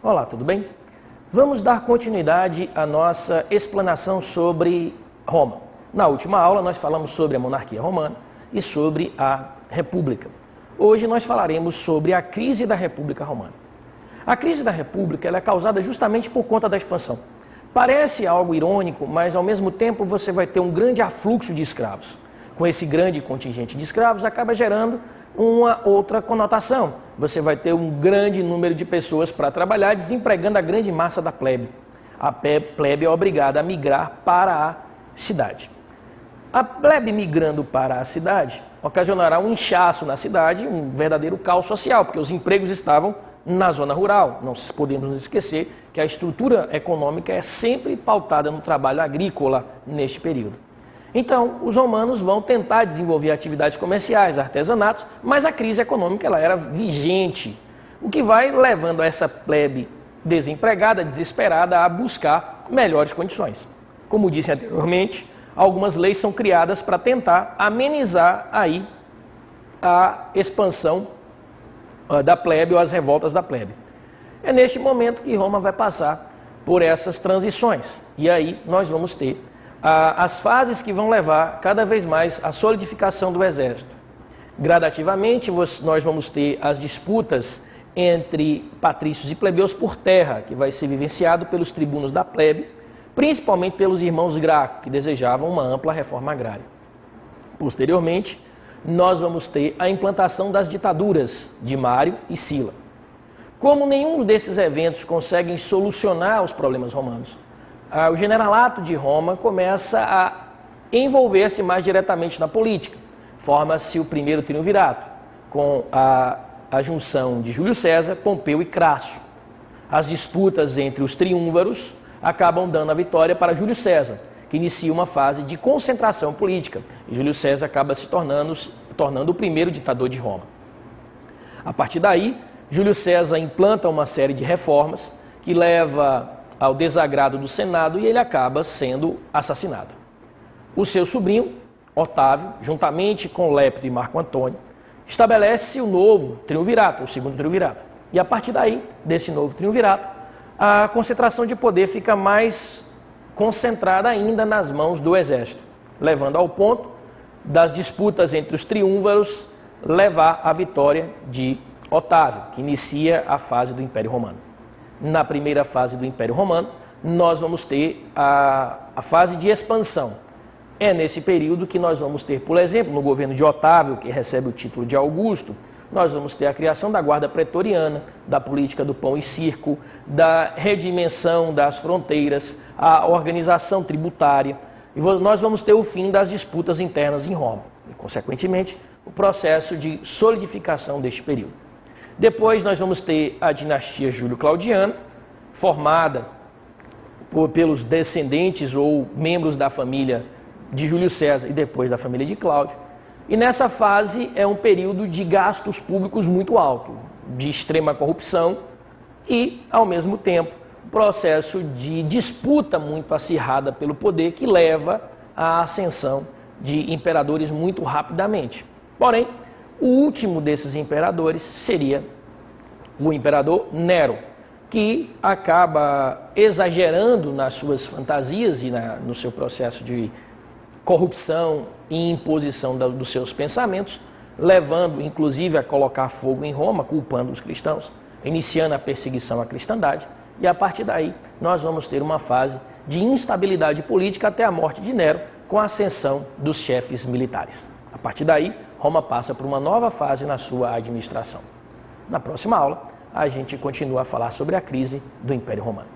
Olá, tudo bem? Vamos dar continuidade à nossa explanação sobre Roma. Na última aula nós falamos sobre a monarquia romana e sobre a república. Hoje nós falaremos sobre a crise da República Romana. A crise da República ela é causada justamente por conta da expansão. Parece algo irônico, mas ao mesmo tempo você vai ter um grande afluxo de escravos. Com esse grande contingente de escravos acaba gerando uma outra conotação. Você vai ter um grande número de pessoas para trabalhar, desempregando a grande massa da plebe. A plebe é obrigada a migrar para a cidade. A plebe migrando para a cidade ocasionará um inchaço na cidade, um verdadeiro caos social, porque os empregos estavam na zona rural. Não podemos nos esquecer que a estrutura econômica é sempre pautada no trabalho agrícola neste período. Então, os romanos vão tentar desenvolver atividades comerciais, artesanatos, mas a crise econômica ela era vigente, o que vai levando essa plebe desempregada, desesperada, a buscar melhores condições. Como disse anteriormente, algumas leis são criadas para tentar amenizar aí a expansão da plebe ou as revoltas da plebe. É neste momento que Roma vai passar por essas transições, e aí nós vamos ter as fases que vão levar cada vez mais à solidificação do exército. Gradativamente, nós vamos ter as disputas entre patrícios e plebeus por terra, que vai ser vivenciado pelos tribunos da plebe, principalmente pelos irmãos Graco, que desejavam uma ampla reforma agrária. Posteriormente, nós vamos ter a implantação das ditaduras de Mário e Sila. Como nenhum desses eventos conseguem solucionar os problemas romanos, o generalato de Roma começa a envolver-se mais diretamente na política. Forma-se o primeiro triunvirato, com a junção de Júlio César, Pompeu e Crasso. As disputas entre os triúnvaros acabam dando a vitória para Júlio César, que inicia uma fase de concentração política. E Júlio César acaba se tornando o primeiro ditador de Roma. A partir daí, Júlio César implanta uma série de reformas que leva ao desagrado do Senado e ele acaba sendo assassinado. O seu sobrinho, Otávio, juntamente com Lépido e Marco Antônio, estabelece o novo triunvirato, o segundo triunvirato. E a partir daí, desse novo triunvirato, a concentração de poder fica mais concentrada ainda nas mãos do exército, levando ao ponto das disputas entre os triúnvaros levar à vitória de Otávio, que inicia a fase do Império Romano. Na primeira fase do Império Romano, nós vamos ter a fase de expansão. É nesse período que nós vamos ter, por exemplo, no governo de Otávio, que recebe o título de Augusto, nós vamos ter a criação da guarda pretoriana, da política do pão e circo, da redimensão das fronteiras, a organização tributária, e nós vamos ter o fim das disputas internas em Roma, e, consequentemente, o processo de solidificação deste período. Depois nós vamos ter a dinastia Júlio-Claudiana, formada pelos descendentes ou membros da família de Júlio César e depois da família de Cláudio. E nessa fase é um período de gastos públicos muito alto, de extrema corrupção e, ao mesmo tempo, um processo de disputa muito acirrada pelo poder que leva à ascensão de imperadores muito rapidamente. Porém, o último desses imperadores seria o imperador Nero, que acaba exagerando nas suas fantasias e no seu processo de corrupção e imposição dos seus pensamentos, levando inclusive a colocar fogo em Roma, culpando os cristãos, iniciando a perseguição à cristandade, e a partir daí nós vamos ter uma fase de instabilidade política até a morte de Nero, com a ascensão dos chefes militares. A partir daí, Roma passa por uma nova fase na sua administração. Na próxima aula, a gente continua a falar sobre a crise do Império Romano.